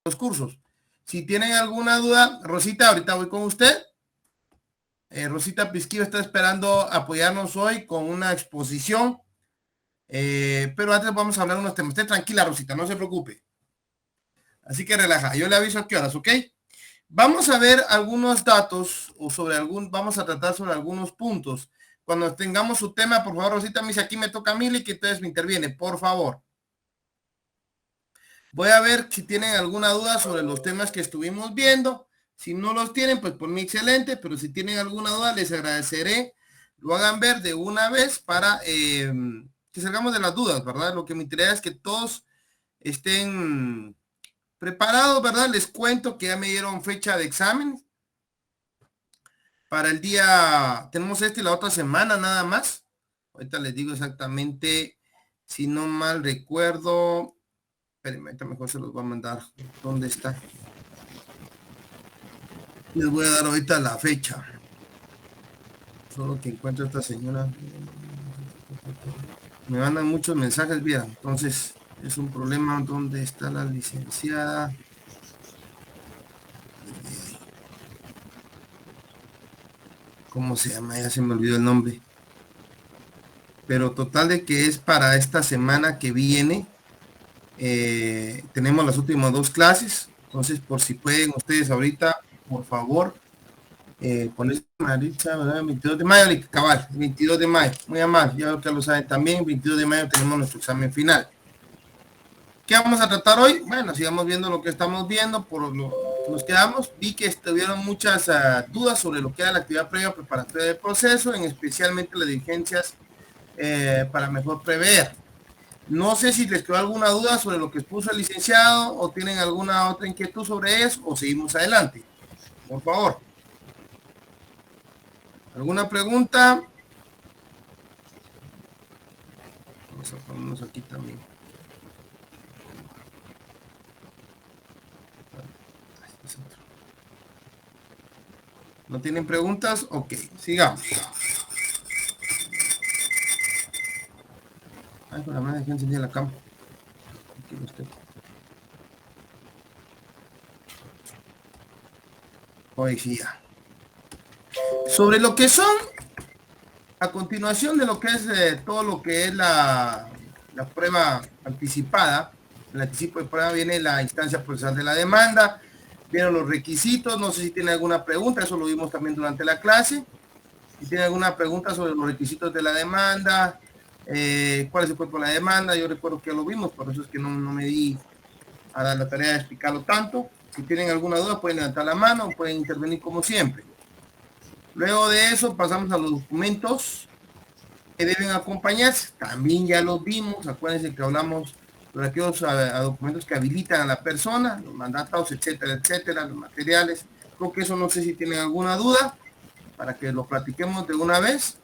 los cursos. Si tienen alguna duda, Rosita, ahorita voy con usted. Rosita Pisquillo está esperando apoyarnos hoy con una exposición. Pero antes vamos a hablar unos temas. Esté tranquila, Rosita, no se preocupe. Así que relaja. Yo le aviso a qué horas, ¿ok? Vamos a ver algunos datos o vamos a tratar sobre algunos puntos. Cuando tengamos su tema, por favor, Rosita, me dice aquí me toca a Mili, que entonces me interviene, por favor. Voy a ver si tienen alguna duda sobre los temas que estuvimos viendo. Si no los tienen, pues por mí excelente, pero si tienen alguna duda, les agradeceré lo hagan ver de una vez para que salgamos de las dudas, ¿verdad? Lo que me interesa es que todos estén preparados, ¿verdad? Les cuento que ya me dieron fecha de examen para el día, tenemos y la otra semana nada más. Ahorita les digo exactamente, si no mal recuerdo, espérenme, mejor se los voy a mandar. ¿Dónde está? Les voy a dar ahorita la fecha. Solo que encuentro a esta señora. Me mandan muchos mensajes, mira. Entonces, es un problema. ¿Dónde está la licenciada? ¿Cómo se llama? Ya se me olvidó el nombre. Pero total de que es para esta semana que viene. Tenemos las últimas 2 clases. Entonces, por si pueden ustedes ahorita, por favor, poner Maritza, ¿verdad? 22 de mayo, cabal, 22 de mayo, muy amable, ya que lo saben también, 22 de mayo tenemos nuestro examen final. ¿Qué vamos a tratar hoy? Bueno, sigamos viendo lo que estamos viendo, nos quedamos, vi que estuvieron muchas dudas sobre lo que era la actividad previa preparatoria del proceso, en especialmente las diligencias para mejor prever. No sé si les quedó alguna duda sobre lo que expuso el licenciado o tienen alguna otra inquietud sobre eso o seguimos adelante. Por favor. ¿Alguna pregunta? Vamos a ponernos aquí también. ¿No tienen preguntas? Ok, sigamos. Ay, con la madre que encendí la cama. Aquí lo estoy. Hoy sí ya. Sobre lo que son, a continuación de lo que es todo lo que es la prueba anticipada, el anticipo de prueba viene la instancia procesal de la demanda, vienen los requisitos, no sé si tiene alguna pregunta, eso lo vimos también durante la clase. Si tiene alguna pregunta sobre los requisitos de la demanda, cuál es el cuerpo de la demanda, yo recuerdo que lo vimos, por eso es que no me di a dar la tarea de explicarlo tanto. Si tienen alguna duda pueden levantar la mano, pueden intervenir como siempre. Luego de eso pasamos a los documentos que deben acompañarse. También ya los vimos, acuérdense que hablamos sobre aquellos documentos que habilitan a la persona, los mandatos, etcétera, etcétera, los materiales. Creo que eso no sé si tienen alguna duda, para que lo platiquemos de una vez.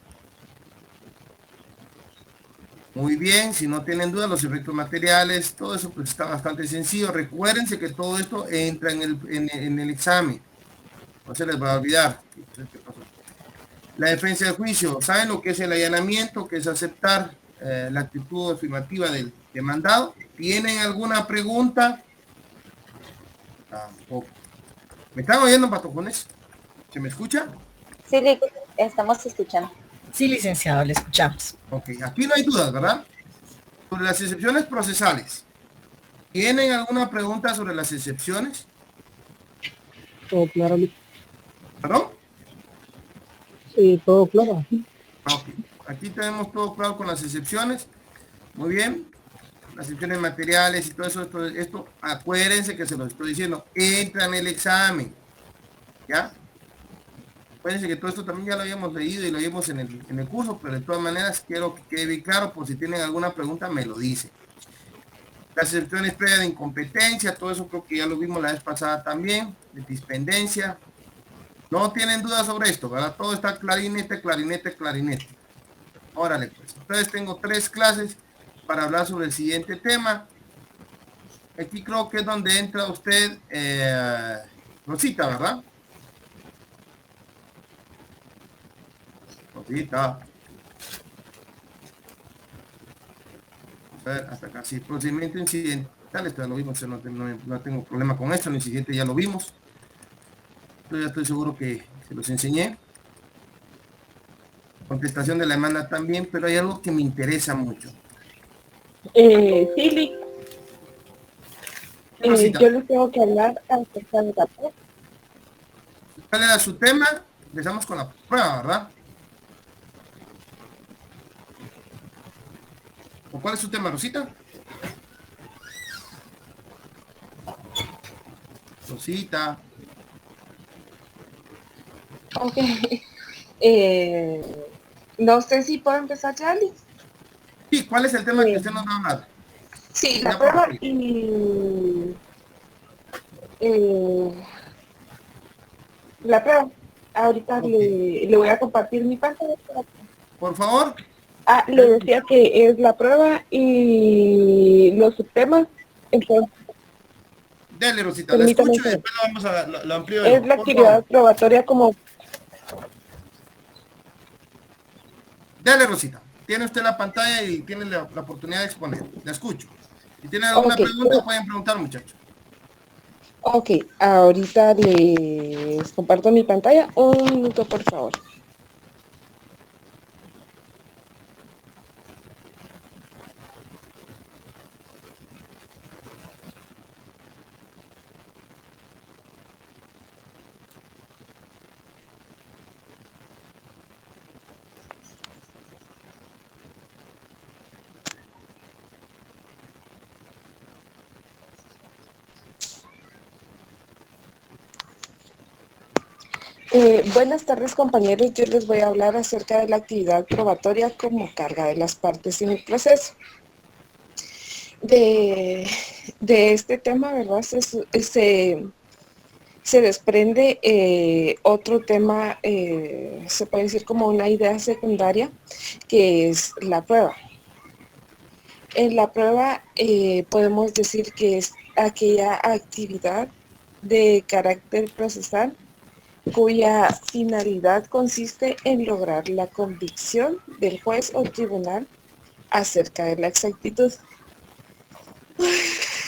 Muy bien, si no tienen duda, los efectos materiales, todo eso pues está bastante sencillo. Recuérdense que todo esto entra en el examen. No se les va a olvidar. La defensa del juicio, ¿saben lo que es el allanamiento? Que es aceptar la actitud afirmativa del demandado. ¿Tienen alguna pregunta? Tampoco. ¿Me están oyendo, patojones? ¿Se me escucha? Sí, estamos escuchando. Sí, licenciado, le escuchamos. Ok, aquí no hay dudas, ¿verdad? Sobre las excepciones procesales. ¿Tienen alguna pregunta sobre las excepciones? Todo claro. ¿Perdón? Sí, todo claro. Ok, aquí tenemos todo claro con las excepciones. Muy bien. Las excepciones materiales y todo eso, esto, acuérdense que se lo estoy diciendo, entra en el examen. ¿Ya? Acuérdense que todo esto también ya lo habíamos leído y lo vimos en el curso, pero de todas maneras quiero que quede bien claro, por si tienen alguna pregunta me lo dicen. Las excepciones previas de incompetencia, todo eso creo que ya lo vimos la vez pasada también, de dispendencia. No tienen dudas sobre esto, ¿verdad? Todo está clarinete, clarinete, clarinete. Órale, pues. Entonces tengo 3 clases para hablar sobre el siguiente tema. Aquí creo que es donde entra usted, Rosita, ¿verdad? Rosita. A ver, hasta acá, sí. Procedimiento incidente. Dale, ya lo vimos, no tengo problema con esto, en el siguiente ya lo vimos. Yo ya estoy seguro que se los enseñé. Contestación de la demanda también, pero hay algo que me interesa mucho. Sí, Rosita, yo les tengo que hablar acerca de la prueba. ¿cuál era su tema? Empezamos con la prueba, ¿verdad? ¿O cuál es su tema, Rosita? Rosita. Ok. No sé si puedo empezar, Charlie. Sí, ¿cuál es el tema que usted nos va a hablar? Sí, Ya la por prueba favor. y eh, la prueba. Ahorita Ok. le voy a compartir mi pantalla. Por favor. Le decía que es la prueba y los subtemas. Entonces, Dele, Rosita, la permítame un escucho y segundo. después lo amplío Es yo. la Por favor. actividad probatoria como... Dele, Rosita. Tiene usted la pantalla y tiene la oportunidad de exponer. La escucho. Si tienen alguna Ok, pregunta, pueden preguntar, muchachos. ok, ahorita les comparto mi pantalla. Un minuto, por favor. Buenas tardes, compañeros. Yo les voy a hablar acerca de la actividad probatoria como carga de las partes en el proceso. De este tema, ¿verdad? Se desprende otro tema, se puede decir como una idea secundaria, que es la prueba. En la prueba podemos decir que es aquella actividad de carácter procesal cuya finalidad consiste en lograr la convicción del juez o tribunal acerca de la exactitud.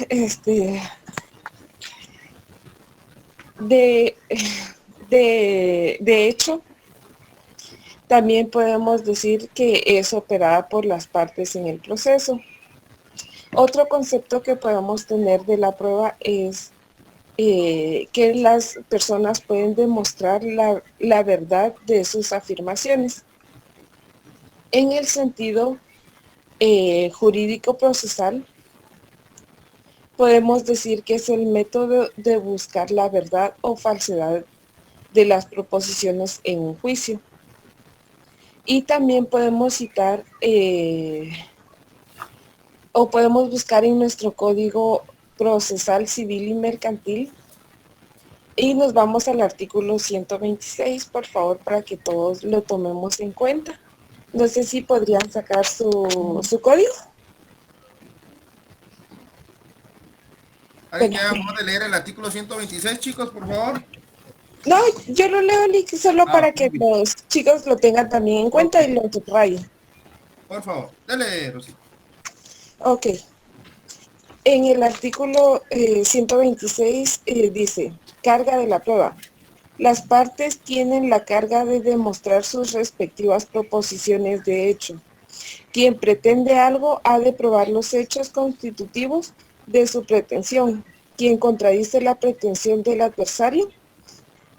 Este, de, de hecho, también podemos decir que es operada por las partes en el proceso. Otro concepto que podemos tener de la prueba es que las personas pueden demostrar la verdad de sus afirmaciones. En el sentido jurídico procesal, podemos decir que es el método de buscar la verdad o falsedad de las proposiciones en un juicio. Y también podemos citar o podemos buscar en nuestro código procesal civil y mercantil. Y nos vamos al artículo 126, por favor, para que todos lo tomemos en cuenta. No sé si podrían sacar su código. ¿Alguien Bueno, que haga favor de leer el artículo 126, chicos, por favor? no, yo lo leo, Lick, solo Ah, para muy que bien. los chicos lo tengan también en Ok, cuenta y lo subrayen. por favor. Dele, Rosita. Ok. En el artículo 126 dice, carga de la prueba. Las partes tienen la carga de demostrar sus respectivas proposiciones de hecho. Quien pretende algo ha de probar los hechos constitutivos de su pretensión. Quien contradice la pretensión del adversario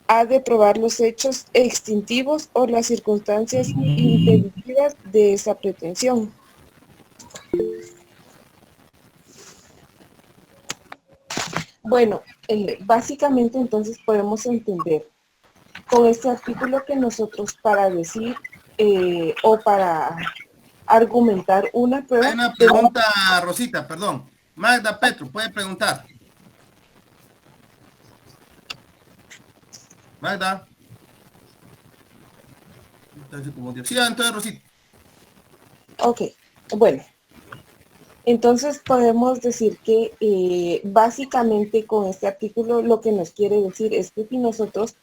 ha de probar los hechos extintivos o las circunstancias impeditivas de esa pretensión. Bueno, básicamente entonces podemos entender con este artículo que nosotros para decir o para argumentar una Hay prueba, una pregunta, Rosita, perdón. Magda Petro, puede preguntar. Magda. Entonces, como Dios. Sí, entonces, Rosita. ok, bueno, entonces podemos decir que básicamente con este artículo lo que nos quiere decir es que si nosotros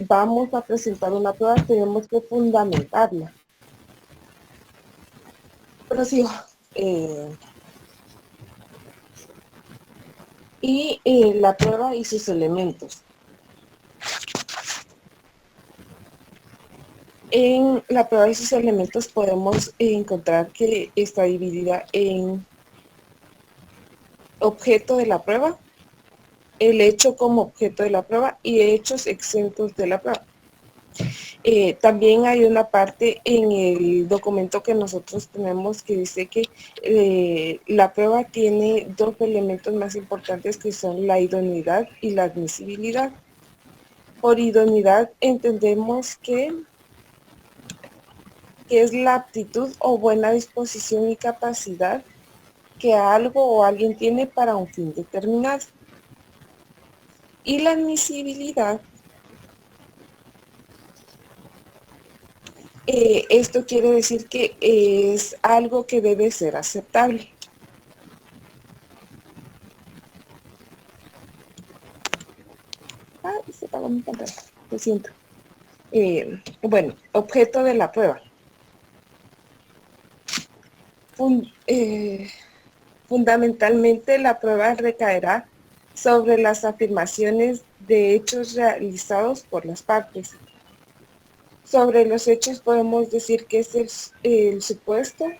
vamos a presentar una prueba tenemos que fundamentarla. Pero sí, y la prueba y sus elementos. En la prueba y sus elementos podemos encontrar que está dividida en objeto de la prueba, el hecho como objeto de la prueba y hechos exentos de la prueba. También hay una parte en el documento que nosotros tenemos que dice que la prueba tiene dos elementos más importantes que son la idoneidad y la admisibilidad. Por idoneidad entendemos que es la aptitud o buena disposición y capacidad que algo o alguien tiene para un fin determinado. Y la admisibilidad, esto quiere decir que es algo que debe ser aceptable. Se apagó mi pantalla, lo siento. Bueno, objeto de la prueba. Fundamentalmente la prueba recaerá sobre las afirmaciones de hechos realizados por las partes. Sobre los hechos podemos decir que es el supuesto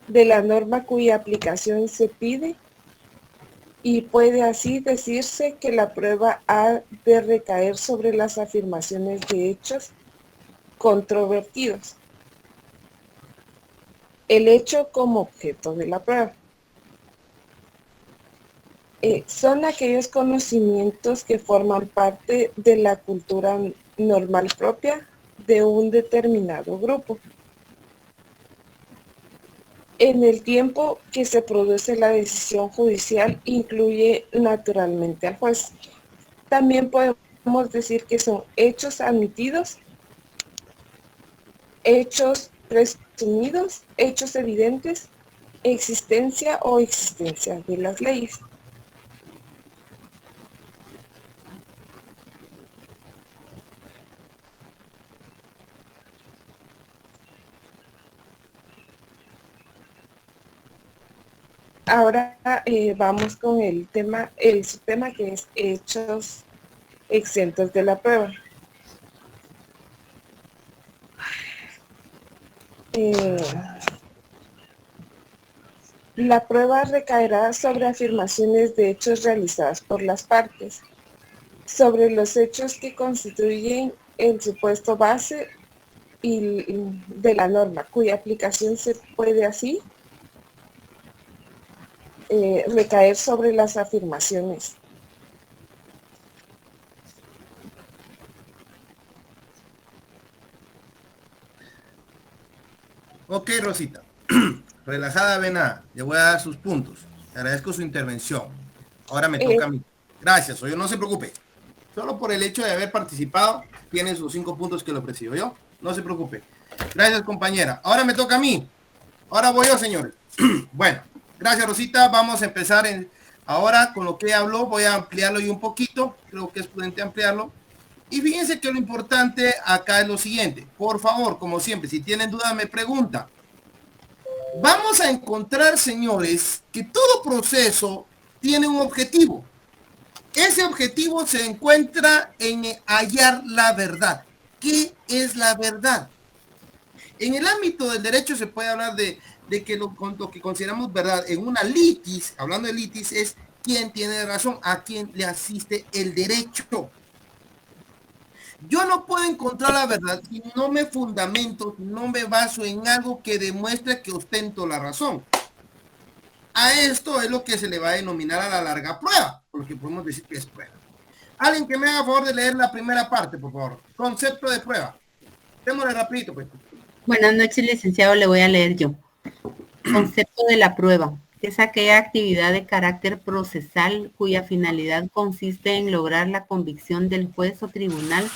de la norma cuya aplicación se pide y puede así decirse que la prueba ha de recaer sobre las afirmaciones de hechos controvertidos. El hecho como objeto de la prueba. Son aquellos conocimientos que forman parte de la cultura normal propia de un determinado grupo. En el tiempo que se produce la decisión judicial incluye naturalmente al juez. También podemos decir que son hechos admitidos, hechos presumidos, hechos evidentes, existencia o existencia de las leyes. Ahora vamos con el subtema que es hechos exentos de la prueba. La prueba recaerá sobre afirmaciones de hechos realizadas por las partes, sobre los hechos que constituyen el supuesto base y de la norma, cuya aplicación se puede así recaer sobre las afirmaciones. Ok, Rosita. Relajada, Vena. Le voy a dar sus puntos. Le agradezco su intervención. Ahora me toca a mí. Gracias, oye, no se preocupe. Solo por el hecho de haber participado, tiene sus 5 puntos que lo presido yo. No se preocupe. Gracias, compañera. Ahora me toca a mí. Ahora voy yo, señores. Bueno, gracias, Rosita. Vamos a empezar ahora con lo que habló. Voy a ampliarlo y un poquito. Creo que es prudente ampliarlo. Y fíjense que lo importante acá es lo siguiente. Por favor, como siempre, si tienen dudas me preguntan. Vamos a encontrar, señores, que todo proceso tiene un objetivo. Ese objetivo se encuentra en hallar la verdad. ¿Qué es la verdad? En el ámbito del derecho se puede hablar de que lo que consideramos verdad en una litis, hablando de litis, es quién tiene razón, a quién le asiste el derecho. Yo no puedo encontrar la verdad si no me fundamento, no me baso en algo que demuestre que ostento la razón. A esto es lo que se le va a denominar a la larga prueba, porque podemos decir que es prueba. Alguien que me haga favor de leer la primera parte, por favor. Concepto de prueba. Démosle rapidito, pues. Buenas noches, licenciado. Le voy a leer yo. Concepto de la prueba. Es aquella actividad de carácter procesal cuya finalidad consiste en lograr la convicción del juez o tribunal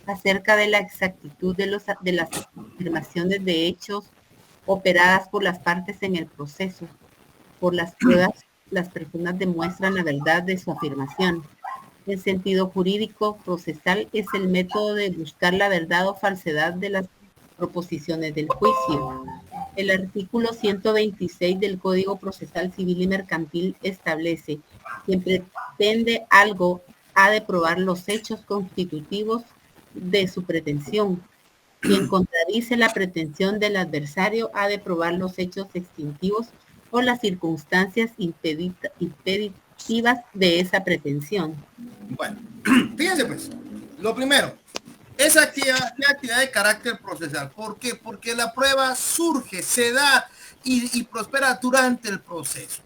acerca de la exactitud de las afirmaciones de hechos operadas por las partes en el proceso. Por las pruebas, las personas demuestran la verdad de su afirmación. En sentido jurídico procesal es el método de buscar la verdad o falsedad de las proposiciones del juicio. El artículo 126 del Código Procesal Civil y Mercantil establece: quien pretende algo ha de probar los hechos constitutivos de su pretensión. Quien contradice la pretensión del adversario ha de probar los hechos extintivos o las circunstancias impeditivas de esa pretensión. Bueno, fíjense pues, lo primero, esa actividad de carácter procesal. ¿Por qué? Porque la prueba surge, se da y prospera durante el proceso.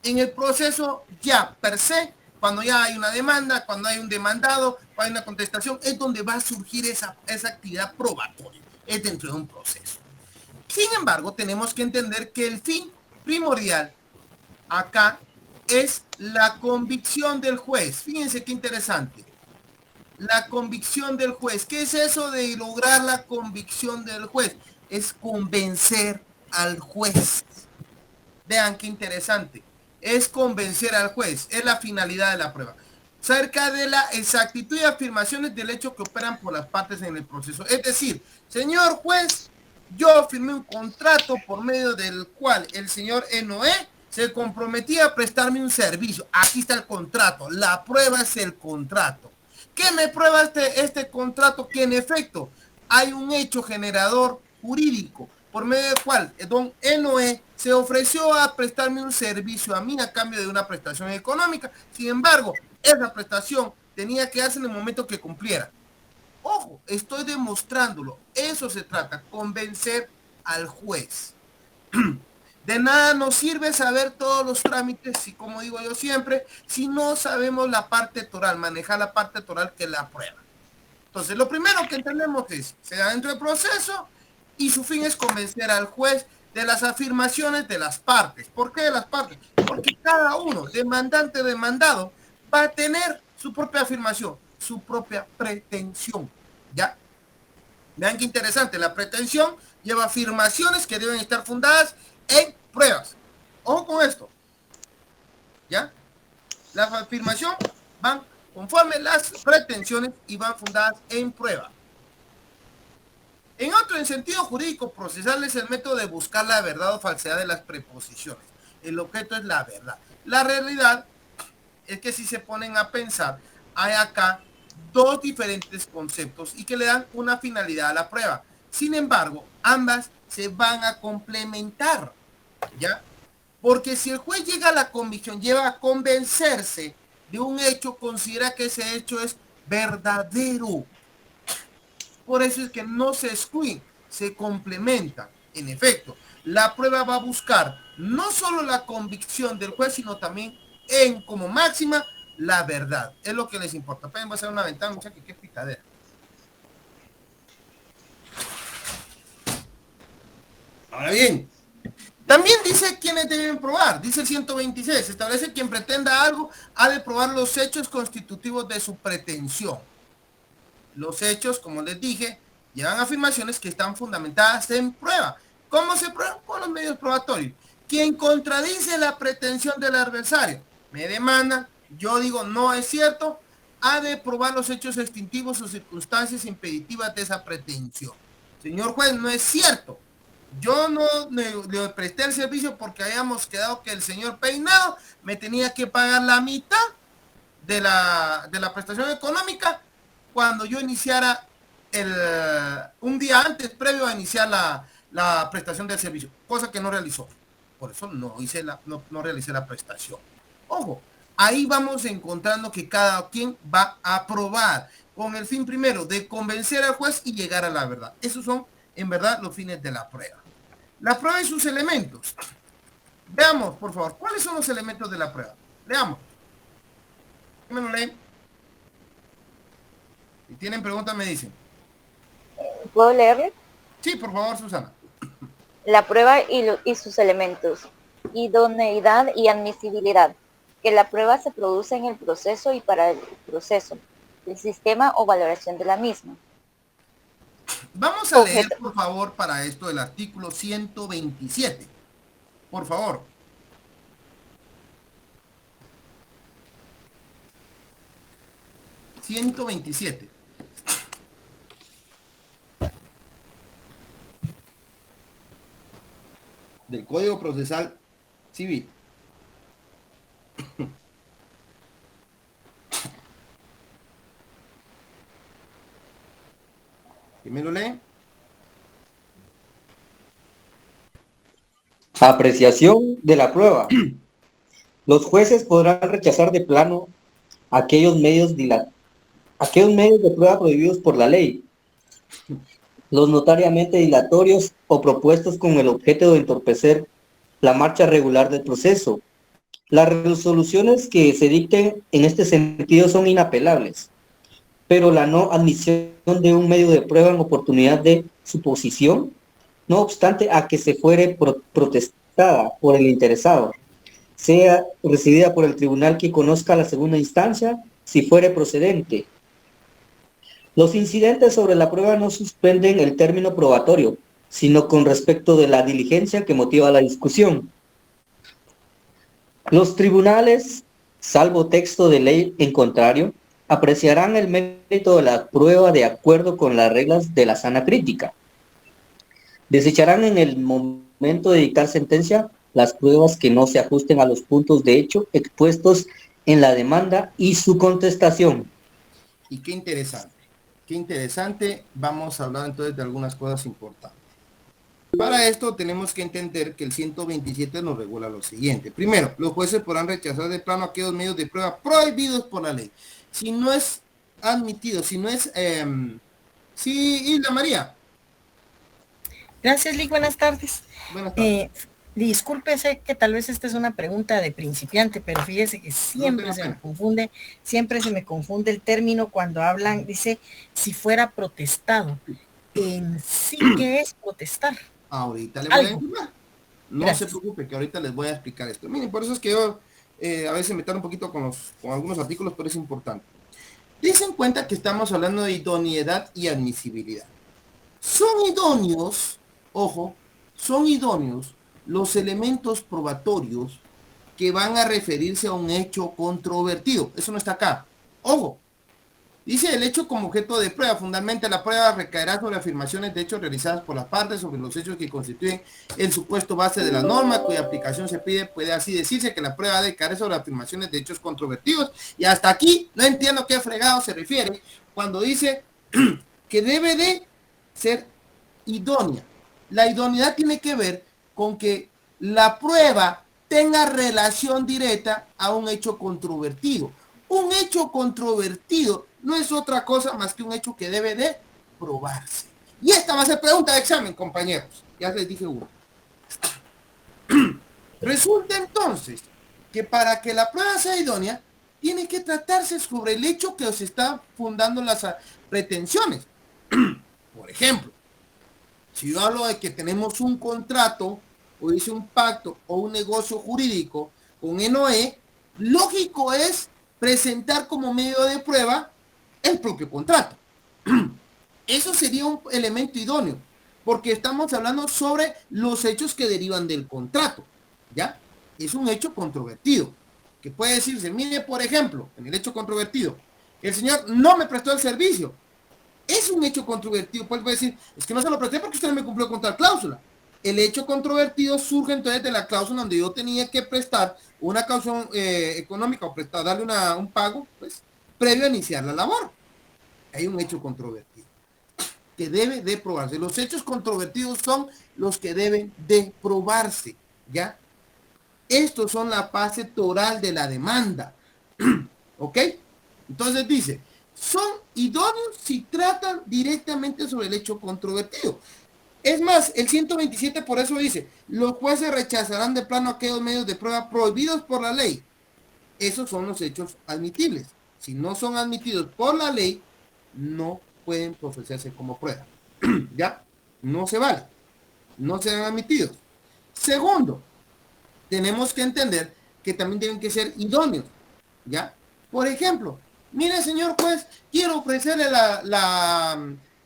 En el proceso ya per se, cuando ya hay una demanda, cuando hay un demandado, cuando hay una contestación, es donde va a surgir esa actividad probatoria, es dentro de un proceso. Sin embargo, tenemos que entender que el fin primordial acá es la convicción del juez. Fíjense qué interesante. La convicción del juez. ¿Qué es eso de lograr la convicción del juez? Es convencer al juez. Vean qué interesante. Es convencer al juez. Es la finalidad de la prueba. Cerca de la exactitud y afirmaciones del hecho que operan por las partes en el proceso. Es decir, señor juez, yo firmé un contrato por medio del cual el señor Noé se comprometía a prestarme un servicio. Aquí está el contrato. La prueba es el contrato. ¿Qué me prueba este contrato? Que en efecto hay un hecho generador jurídico por medio del cual don Noé se ofreció a prestarme un servicio a mí a cambio de una prestación económica. Sin embargo, esa prestación tenía que darse en el momento que cumpliera. Ojo, estoy demostrándolo. Eso se trata, convencer al juez. De nada nos sirve saber todos los trámites, y como digo yo siempre, si no sabemos la parte toral, manejar la parte toral que es la prueba. Entonces, lo primero que entendemos es, se da dentro del proceso y su fin es convencer al juez de las afirmaciones de las partes. ¿Por qué de las partes? Porque cada uno, demandante, demandado, va a tener su propia afirmación, su propia pretensión. ¿Ya? Vean qué interesante, la pretensión lleva afirmaciones que deben estar fundadas en pruebas. Ojo con esto. ¿Ya? La afirmación van conforme las pretensiones y van fundadas en prueba. En otro, en sentido jurídico procesal, es el método de buscar la verdad o falsedad de las preposiciones. El objeto es la verdad. La realidad es que si se ponen a pensar, hay acá dos diferentes conceptos y que le dan una finalidad a la prueba. Sin embargo, ambas se van a complementar, ¿ya? Porque si el juez llega a la convicción, lleva a convencerse de un hecho, considera que ese hecho es verdadero. Por eso es que no se excluyen, se complementan. En efecto, la prueba va a buscar no solo la convicción del juez, sino también como máxima la verdad. Es lo que les importa. Voy a hacer una ventana, muchachos, que picadera. Ahora bien, también dice quiénes deben probar. Dice el 126, establece quien pretenda algo ha de probar los hechos constitutivos de su pretensión. Los hechos, como les dije, llevan afirmaciones que están fundamentadas en prueba. ¿Cómo se prueban? Con los medios probatorios. Quien contradice la pretensión del adversario, me demanda, yo digo no es cierto, ha de probar los hechos extintivos o circunstancias impeditivas de esa pretensión. Señor juez, no es cierto. Yo no le presté el servicio porque habíamos quedado que el señor Peinado me tenía que pagar la mitad de la prestación económica cuando yo iniciara un día antes, previo a iniciar la prestación del servicio, cosa que no realizó. Por eso no realicé la prestación. Ojo, ahí vamos encontrando que cada quien va a probar con el fin primero de convencer al juez y llegar a la verdad. Esos son, en verdad, los fines de la prueba. La prueba y sus elementos. Veamos, por favor, ¿cuáles son los elementos de la prueba? Leamos. ¿Me lo leen? Si tienen preguntas, me dicen. ¿Puedo leerle? Sí, por favor, Susana. La prueba y sus elementos. Idoneidad y admisibilidad. Que la prueba se produce en el proceso y para el proceso. El sistema o valoración de la misma. Vamos a leer, por favor, para esto el artículo 127. Por favor. ...127... del Código Procesal Civil. ¿Quién me lo lee? Apreciación de la prueba. Los jueces podrán rechazar de plano aquellos medios de prueba prohibidos por la ley, los notariamente dilatorios o propuestos con el objeto de entorpecer la marcha regular del proceso. Las resoluciones que se dicten en este sentido son inapelables, pero la no admisión de un medio de prueba en oportunidad de suposición, no obstante a que se fuere protestada por el interesado, sea recibida por el tribunal que conozca la segunda instancia, si fuere procedente. Los incidentes sobre la prueba no suspenden el término probatorio, sino con respecto de la diligencia que motiva la discusión. Los tribunales, salvo texto de ley en contrario, apreciarán el mérito de la prueba de acuerdo con las reglas de la sana crítica. Desecharán en el momento de dictar sentencia las pruebas que no se ajusten a los puntos de hecho expuestos en la demanda y su contestación. Y qué interesante. Qué interesante. Vamos a hablar entonces de algunas cosas importantes. Para esto tenemos que entender que el 127 nos regula lo siguiente. Primero, los jueces podrán rechazar de plano aquellos medios de prueba prohibidos por la ley. Si no es admitido, si no es... sí, Isla María. Gracias, Lick. Buenas tardes. Buenas tardes. Disculpe, sé que tal vez esta es una pregunta de principiante, pero fíjese que siempre se me confunde el término cuando hablan, dice, si fuera protestado. En sí, ¿qué es protestar? Ahorita le voy a explicar. No se preocupe, que ahorita les voy a explicar esto. Miren, por eso es que yo a veces me tardo un poquito con algunos artículos, pero es importante. Dicen cuenta que estamos hablando de idoneidad y admisibilidad. Son idóneos, ojo, son idóneos los elementos probatorios que van a referirse a un hecho controvertido. Eso no está acá. Ojo. Dice el hecho como objeto de prueba. Fundamentalmente la prueba recaerá sobre afirmaciones de hechos realizadas por las partes sobre los hechos que constituyen el supuesto base de la norma cuya aplicación se pide. Puede así decirse que la prueba debe caer sobre afirmaciones de hechos controvertidos. Y hasta aquí no entiendo qué fregado se refiere cuando dice que debe de ser idónea. La idoneidad tiene que ver con que la prueba tenga relación directa a un hecho controvertido. Un hecho controvertido no es otra cosa más que un hecho que debe de probarse. Y esta va a ser pregunta de examen, compañeros. Ya les dije uno. Resulta entonces que para que la prueba sea idónea, tiene que tratarse sobre el hecho que se está fundando las pretensiones. Por ejemplo, si yo hablo de que tenemos un contrato, o dice un pacto, o un negocio jurídico con NOE, lógico es presentar como medio de prueba el propio contrato. Eso sería un elemento idóneo, porque estamos hablando sobre los hechos que derivan del contrato, ¿ya? Es un hecho controvertido, que puede decirse, mire, por ejemplo, en el hecho controvertido, el señor no me prestó el servicio. Es un hecho controvertido, puede decir, es que no se lo presté porque usted no me cumplió con tal cláusula. El hecho controvertido surge entonces de la cláusula donde yo tenía que prestar una caución económica o darle un pago, pues, previo a iniciar la labor. Hay un hecho controvertido que debe de probarse. Los hechos controvertidos son los que deben de probarse, ¿ya? Estos son la base toral de la demanda. ¿Ok? Entonces dice, son idóneos si tratan directamente sobre el hecho controvertido. Es más, el 127 por eso dice, los jueces rechazarán de plano aquellos medios de prueba prohibidos por la ley. Esos son los hechos admitibles. Si no son admitidos por la ley, no pueden procesarse como prueba. ¿Ya? No se vale. No serán admitidos. Segundo, tenemos que entender que también tienen que ser idóneos. ¿Ya? Por ejemplo, mire, señor juez, quiero ofrecerle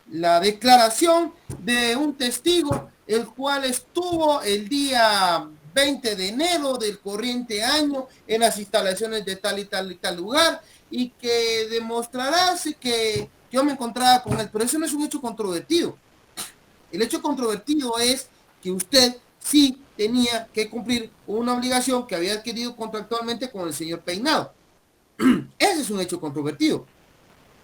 la declaración de un testigo, el cual estuvo el día 20 de enero del corriente año en las instalaciones de tal y tal y tal lugar, y que demostrará que yo me encontraba con él. Pero eso no es un hecho controvertido. El hecho controvertido es que usted sí tenía que cumplir una obligación que había adquirido contractualmente con el señor Peinado. Ese es un hecho controvertido.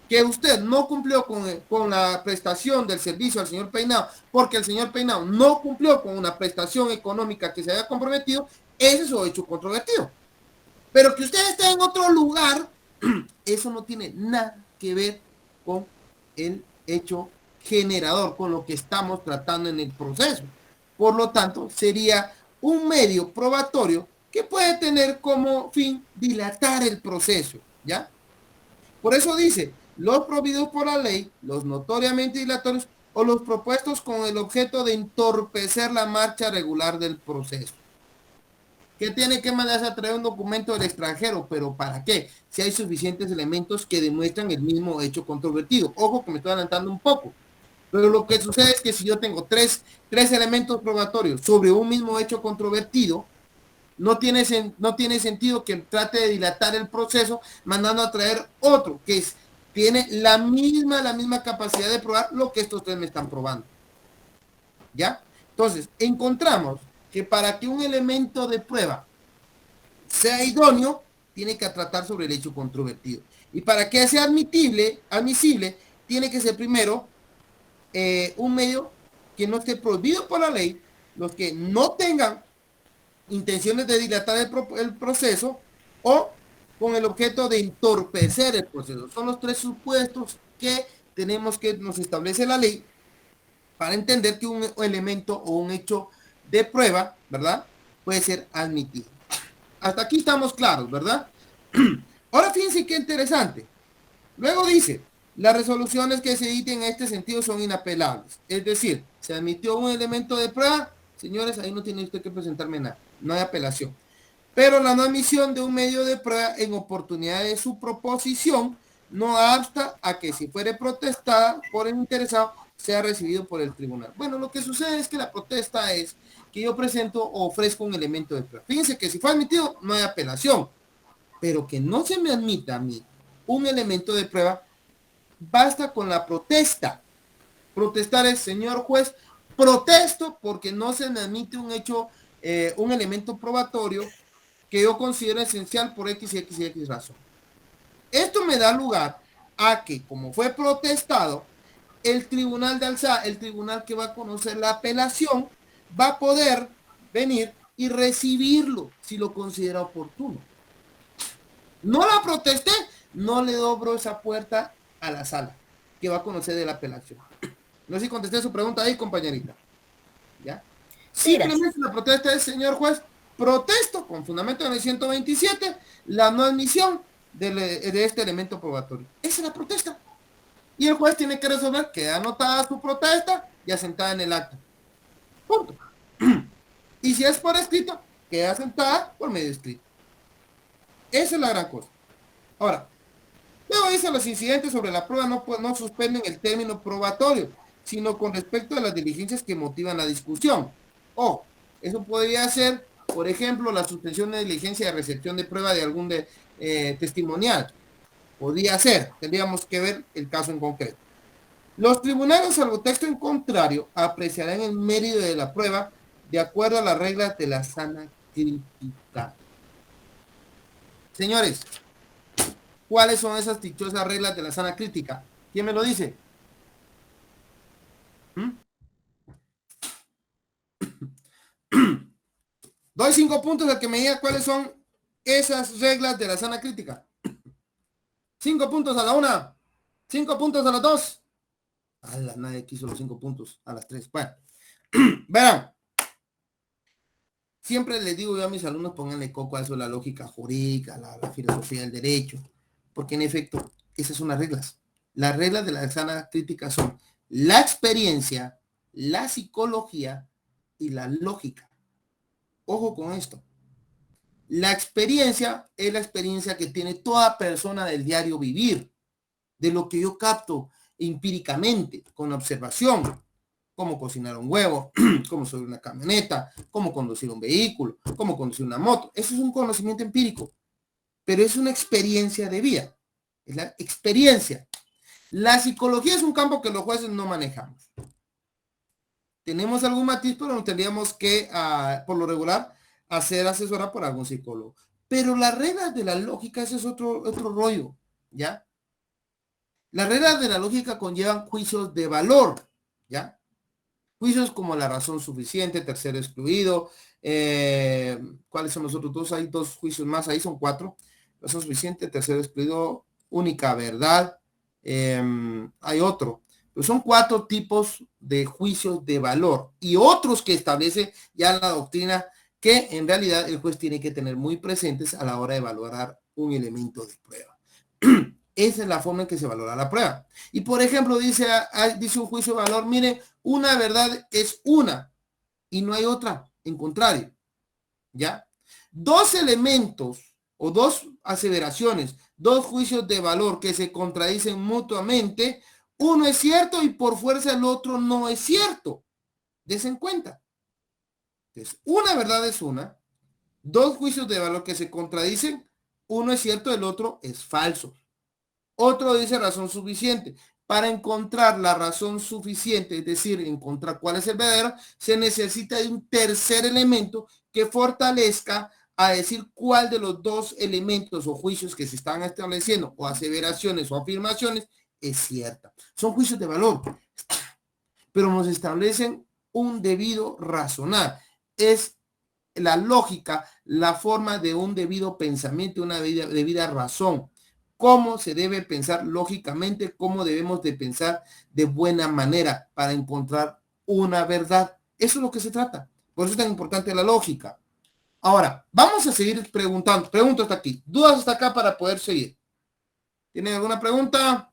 Que usted no cumplió con la prestación del servicio al señor Peinado porque el señor Peinado no cumplió con una prestación económica que se había comprometido, ese es un hecho controvertido. Pero que usted esté en otro lugar, eso no tiene nada que ver con el hecho generador, con lo que estamos tratando en el proceso. Por lo tanto, sería un medio probatorio que puede tener como fin dilatar el proceso, ¿ya? Por eso dice, los prohibidos por la ley, los notoriamente dilatorios o los propuestos con el objeto de entorpecer la marcha regular del proceso. ¿Qué tiene que mandarse a traer un documento del extranjero? ¿Pero para qué? Si hay suficientes elementos que demuestran el mismo hecho controvertido. Ojo que me estoy adelantando un poco. Pero lo que sucede es que si yo tengo tres elementos probatorios sobre un mismo hecho controvertido, no tiene sentido que trate de dilatar el proceso mandando a traer otro que tiene la misma capacidad de probar lo que estos tres me están probando. ¿Ya? Entonces, encontramos que para que un elemento de prueba sea idóneo, tiene que tratar sobre el hecho controvertido. Y para que sea admisible, tiene que ser primero un medio que no esté prohibido por la ley, los que no tengan intenciones de dilatar el proceso o con el objeto de entorpecer el proceso. Son los tres supuestos que nos establece la ley para entender que un elemento o un hecho de prueba, ¿verdad?, puede ser admitido. Hasta aquí estamos claros, ¿verdad? Ahora fíjense qué interesante. Luego dice, las resoluciones que se editen en este sentido son inapelables. Es decir, se admitió un elemento de prueba, señores, ahí no tiene usted que presentarme nada. No hay apelación. Pero la no admisión de un medio de prueba en oportunidad de su proposición no obsta a que si fuere protestada por el interesado sea recibido por el tribunal. Bueno, lo que sucede es que la protesta es que yo presento o ofrezco un elemento de prueba. Fíjense que si fue admitido no hay apelación, pero que no se me admita a mí un elemento de prueba, basta con la protesta. Protestar es, señor juez, protesto porque no se me admite un hecho, un elemento probatorio que yo considero esencial por X y X y X razón. Esto me da lugar a que, como fue protestado, el tribunal de alzada, el tribunal que va a conocer la apelación, va a poder venir y recibirlo si lo considera oportuno. No la protesté, no le dobro esa puerta a la sala que va a conocer de la apelación. No sé si contesté su pregunta ahí, compañerita. ¿Ya? Simplemente la protesta es, señor juez, protesto con fundamento en el 127 la no admisión de este elemento probatorio. Esa es la protesta. Y el juez tiene que resolver, queda anotada su protesta y asentada en el acta. Punto. Y si es por escrito, queda asentada por medio escrito. Esa es la gran cosa. Ahora, luego dice, los incidentes sobre la prueba no suspenden el término probatorio, sino con respecto a las diligencias que motivan la discusión. Eso podría ser, por ejemplo, la suspensión de diligencia de recepción de prueba de algún testimonial. Podría ser, tendríamos que ver el caso en concreto. Los tribunales, salvo texto en contrario, apreciarán el mérito de la prueba de acuerdo a las reglas de la sana crítica. Señores, ¿cuáles son esas dichosas reglas de la sana crítica? ¿Quién me lo dice? Doy 5 puntos al que me diga cuáles son esas reglas de la sana crítica. 5 puntos a la 1, 5 puntos a las 2. Nadie quiso los 5 puntos a las 3. Bueno, verán. Siempre les digo yo a mis alumnos, pónganle coco a eso, la lógica jurídica, la filosofía del derecho, porque en efecto, esas son las reglas. Las reglas de la sana crítica son la experiencia, la psicología y la lógica. Ojo con esto. La experiencia es la experiencia que tiene toda persona del diario vivir, de lo que yo capto empíricamente, con observación. Cómo cocinar un huevo, cómo subir una camioneta, cómo conducir un vehículo, cómo conducir una moto. Eso es un conocimiento empírico, pero es una experiencia de vida. Es la experiencia. La psicología es un campo que los jueces no manejamos. Tenemos algún matiz, pero no tendríamos que, por lo regular, hacer asesorar por algún psicólogo. Pero las reglas de la lógica, ese es otro rollo, ¿ya? Las reglas de la lógica conllevan juicios de valor, ¿ya? Juicios como la razón suficiente, tercero excluido. ¿Cuáles son los otros dos? Hay dos juicios más, ahí son 4. Razón suficiente, tercero excluido, única verdad. Hay otro. Pero son 4 tipos de juicios de valor y otros que establece ya la doctrina que en realidad el juez tiene que tener muy presentes a la hora de valorar un elemento de prueba. Esa es la forma en que se valora la prueba. Y por ejemplo, dice un juicio de valor, mire, una verdad es una y no hay otra, en contrario, ¿ya? 2 elementos o 2 aseveraciones, 2 juicios de valor que se contradicen mutuamente, uno es cierto y por fuerza el otro no es cierto. Des en cuenta. Entonces, una verdad es una, 2 juicios de valor que se contradicen, uno es cierto, el otro es falso. Otro dice razón suficiente. Para encontrar la razón suficiente, es decir, encontrar cuál es el verdadero, se necesita de un tercer elemento que fortalezca a decir cuál de los 2 elementos o juicios que se están estableciendo, o aseveraciones o afirmaciones, es cierta. Son juicios de valor, pero nos establecen un debido razonar. Es la lógica, la forma de un debido pensamiento, una debida razón. Cómo se debe pensar lógicamente, cómo debemos de pensar de buena manera para encontrar una verdad. Eso es lo que se trata. Por eso es tan importante la lógica. Ahora, vamos a seguir preguntando. Pregunto hasta aquí. Dudas hasta acá para poder seguir. ¿Tienen alguna pregunta?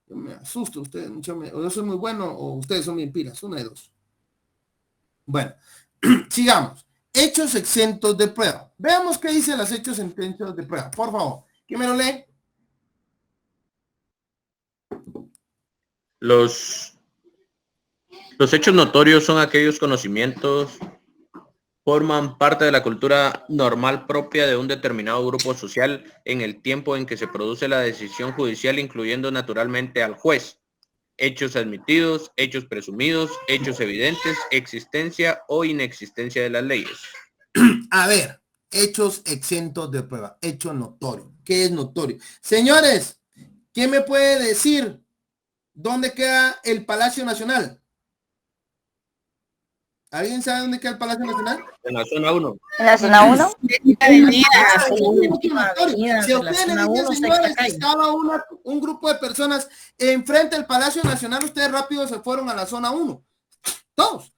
Yo me asusto. Ustedes, o yo soy muy bueno o ustedes son bien pilas. Una de dos. Bueno, sigamos. Hechos exentos de prueba. Veamos qué dicen los hechos exentos de prueba. Por favor. ¿Quién me lo lee? Los hechos notorios son aquellos conocimientos forman parte de la cultura normal propia de un determinado grupo social en el tiempo en que se produce la decisión judicial, incluyendo naturalmente al juez. Hechos admitidos, hechos presumidos, hechos evidentes, existencia o inexistencia de las leyes. A ver, hechos exentos de prueba, hecho notorio. ¿Qué es notorio? Señores, ¿quién me puede decir dónde queda el Palacio Nacional? ¿Alguien sabe dónde queda el Palacio Nacional? En la zona 1. ¿En la zona 1? Si ustedes le dicen, señores, que estaba un grupo de personas enfrente del Palacio Nacional, ustedes rápido se fueron a la zona 1. Todos.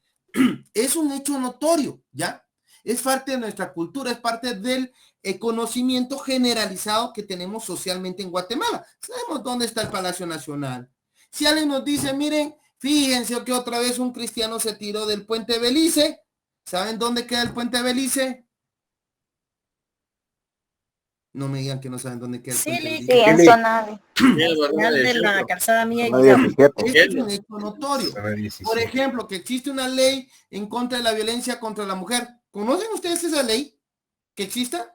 Es un hecho notorio, ¿ya? Es parte de nuestra cultura, es parte del conocimiento generalizado que tenemos socialmente en Guatemala. Sabemos dónde está el Palacio Nacional. Si alguien nos dice, miren, fíjense que otra vez un cristiano se tiró del puente Belice. ¿Saben dónde queda el puente Belice? No me digan que no saben dónde queda el puente Belice. Sí, en zona de la calzada mía. Es un hecho notorio. Por ejemplo, que existe una ley en contra de la violencia contra la mujer. ¿Conocen ustedes esa ley que exista?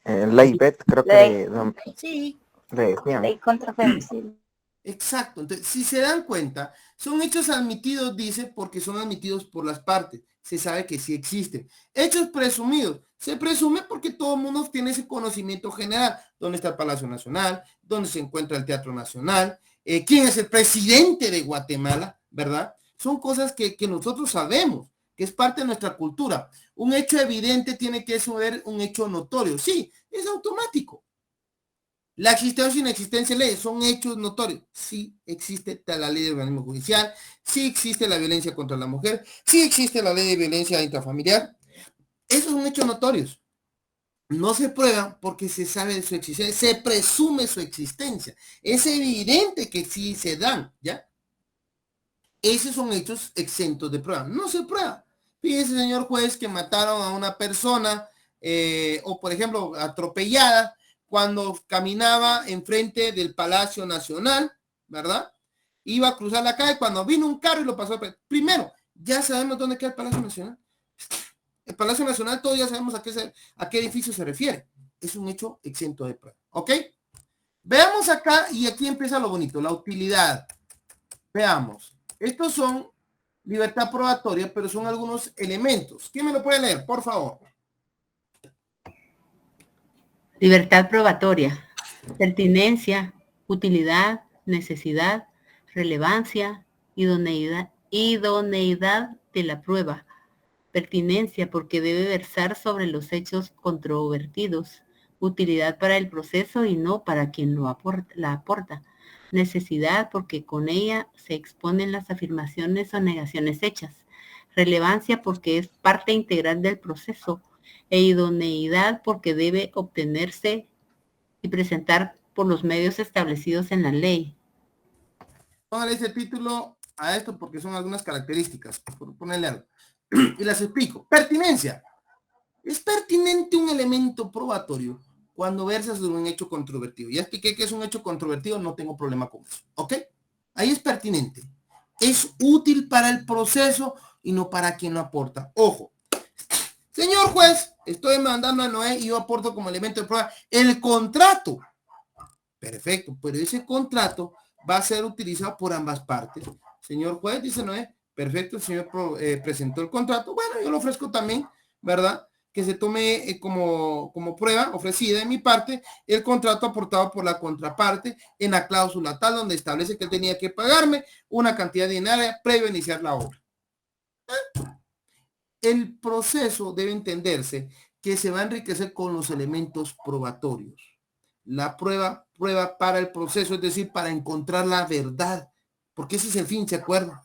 Ley Bet, creo que sí. decían. Ley contra femicidio. Exacto. Entonces, si se dan cuenta, son hechos admitidos, dice, porque son admitidos por las partes. Se sabe que sí existen. Hechos presumidos. Se presume porque todo el mundo tiene ese conocimiento general. ¿Dónde está el Palacio Nacional? ¿Dónde se encuentra el Teatro Nacional? ¿Quién es el presidente de Guatemala? ¿Verdad? Son cosas que nosotros sabemos, que es parte de nuestra cultura. Un hecho evidente tiene que ser un hecho notorio. Sí, es automático. La existencia o inexistencia de leyes son hechos notorios. Sí existe la ley de organismo judicial, sí existe la violencia contra la mujer, sí existe la ley de violencia intrafamiliar. Esos son hechos notorios. No se prueban porque se sabe de su existencia, se presume su existencia. Es evidente que sí se dan, ¿ya? Esos son hechos exentos de prueba. No se prueba. Fíjese, señor juez, que mataron a una persona o, por ejemplo, atropellada cuando caminaba enfrente del Palacio Nacional, ¿verdad? Iba a cruzar la calle cuando vino un carro y lo pasó. Primero, ya sabemos dónde queda el Palacio Nacional. El Palacio Nacional, todos ya sabemos a qué edificio se refiere. Es un hecho exento de prueba. ¿Ok? Veamos acá, y aquí empieza lo bonito, la utilidad. Veamos. Estos son libertad probatoria, pero son algunos elementos. ¿Quién me lo puede leer, por favor? Libertad probatoria, pertinencia, utilidad, necesidad, relevancia, idoneidad de la prueba, pertinencia porque debe versar sobre los hechos controvertidos, utilidad para el proceso y no para quien la aporta, necesidad porque con ella se exponen las afirmaciones o negaciones hechas, relevancia porque es parte integral del proceso, e idoneidad porque debe obtenerse y presentar por los medios establecidos en la ley. Póngale ese título a esto porque son algunas características, por ponerle algo. Y las explico. Pertinencia. Es pertinente un elemento probatorio cuando versa sobre un hecho controvertido. Ya expliqué que es un hecho controvertido, no tengo problema con eso. ¿Ok? Ahí es pertinente. Es útil para el proceso y no para quien lo aporta. Ojo. Señor juez, estoy mandando a Noé y yo aporto como elemento de prueba el contrato. Perfecto, pero ese contrato va a ser utilizado por ambas partes. Señor juez, dice Noé, perfecto, el señor presentó el contrato. Bueno, yo lo ofrezco también, ¿verdad? Que se tome como prueba ofrecida de mi parte el contrato aportado por la contraparte en la cláusula tal donde establece que tenía que pagarme una cantidad de dinero previo a iniciar la obra. El proceso debe entenderse que se va a enriquecer con los elementos probatorios. La prueba para el proceso, es decir, para encontrar la verdad, porque ese es el fin, ¿se acuerdan?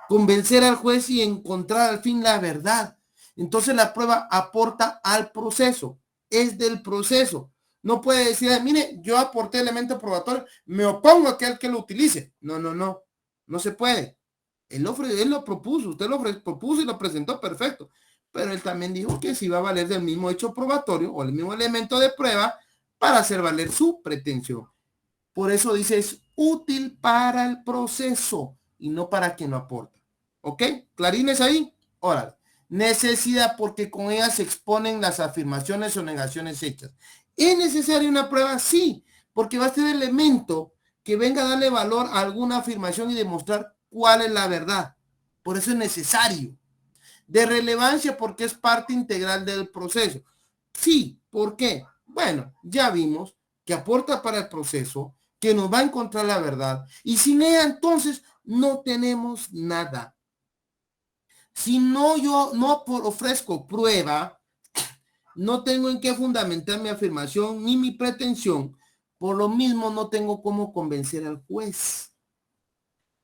Convencer al juez y encontrar al fin la verdad. Entonces la prueba aporta al proceso, es del proceso. No puede decir, mire, yo aporté elemento probatorio, me opongo a aquel que lo utilice. No se puede. Él lo propuso, usted lo propuso y lo presentó, perfecto. Pero él también dijo que se iba a valer del mismo hecho probatorio o el mismo elemento de prueba para hacer valer su pretensión. Por eso dice, es útil para el proceso y no para quien lo aporta. ¿Ok? ¿Clarines ahí? Órale. Necesidad porque con ella se exponen las afirmaciones o negaciones hechas. ¿Es necesaria una prueba? Sí, porque va a ser elemento que venga a darle valor a alguna afirmación y demostrar cuál es la verdad. Por eso es necesario. De relevancia porque es parte integral del proceso. Sí, ¿por qué? Bueno, ya vimos que aporta para el proceso, que nos va a encontrar la verdad. Y sin ella entonces no tenemos nada. Si no, yo no ofrezco prueba, no tengo en qué fundamentar mi afirmación ni mi pretensión. Por lo mismo no tengo cómo convencer al juez.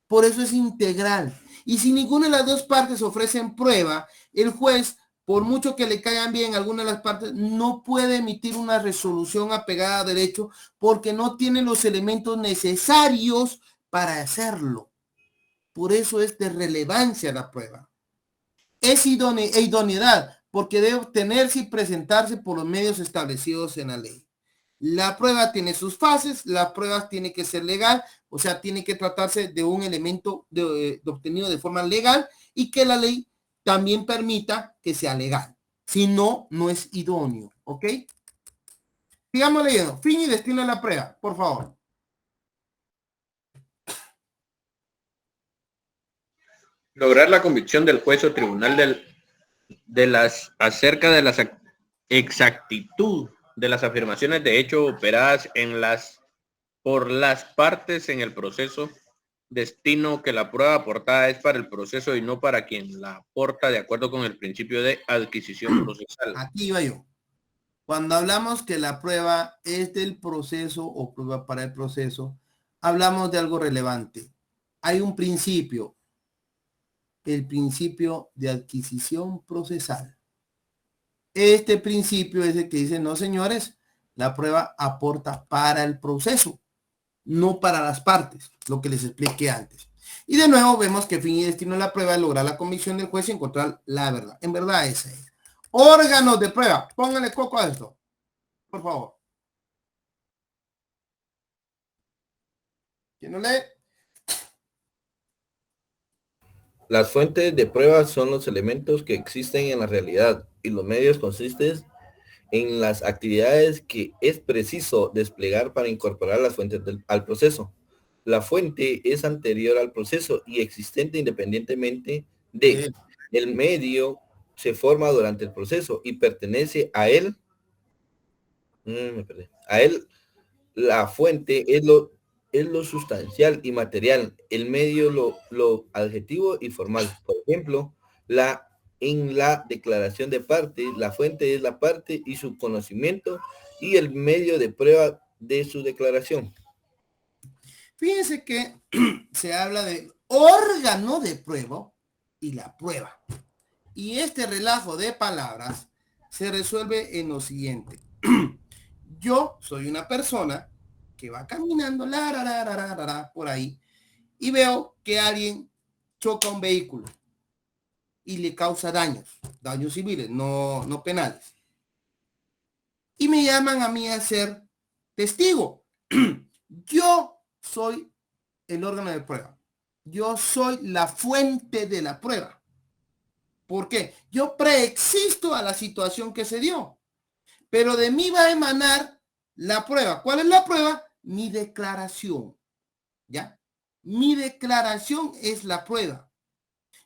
Por eso es integral. Y si ninguna de las dos partes ofrecen prueba, el juez, por mucho que le caigan bien alguna de las partes, no puede emitir una resolución apegada a derecho porque no tiene los elementos necesarios para hacerlo. Por eso es de relevancia la prueba. Es idoneidad porque debe obtenerse y presentarse por los medios establecidos en la ley. La prueba tiene sus fases, la prueba tiene que ser legal, o sea, tiene que tratarse de un elemento obtenido de forma legal y que la ley también permita que sea legal. Si no, no es idóneo, ¿ok? Sigamos leyendo. Fin y destino de la prueba, por favor. Lograr la convicción del juez o tribunal acerca de la exactitud de las afirmaciones de hecho operadas por las partes en el proceso, destino que la prueba aportada es para el proceso y no para quien la aporta de acuerdo con el principio de adquisición procesal. Aquí iba yo. Cuando hablamos que la prueba es del proceso o prueba para el proceso, hablamos de algo relevante. Hay un principio, el principio de adquisición procesal. Este principio es el que dice, no señores, la prueba aporta para el proceso, no para las partes, lo que les expliqué antes. Y de nuevo vemos que fin y destino de la prueba es lograr la convicción del juez y encontrar la verdad. En verdad esa es. Órganos de prueba. Pónganle coco a esto, por favor. ¿Quién no lee? Las fuentes de prueba son los elementos que existen en la realidad y los medios consisten en las actividades que es preciso desplegar para incorporar las fuentes al proceso. La fuente es anterior al proceso y existente independientemente de el medio se forma durante el proceso y pertenece a él. Me perdí. A él, la fuente es lo sustancial y material, el medio lo adjetivo y formal. Por ejemplo, en la declaración de parte, la fuente es la parte y su conocimiento y el medio de prueba de su declaración. Fíjense que se habla de órgano de prueba y la prueba. Y este relajo de palabras se resuelve en lo siguiente. Yo soy una persona que va caminando por ahí y veo que alguien choca un vehículo y le causa daños civiles, no penales. Y me llaman a mí a ser testigo. Yo soy el órgano de prueba. Yo soy la fuente de la prueba. ¿Por qué? Yo preexisto a la situación que se dio. Pero de mí va a emanar la prueba. ¿Cuál es la prueba? Mi declaración. ¿Ya? Mi declaración es la prueba.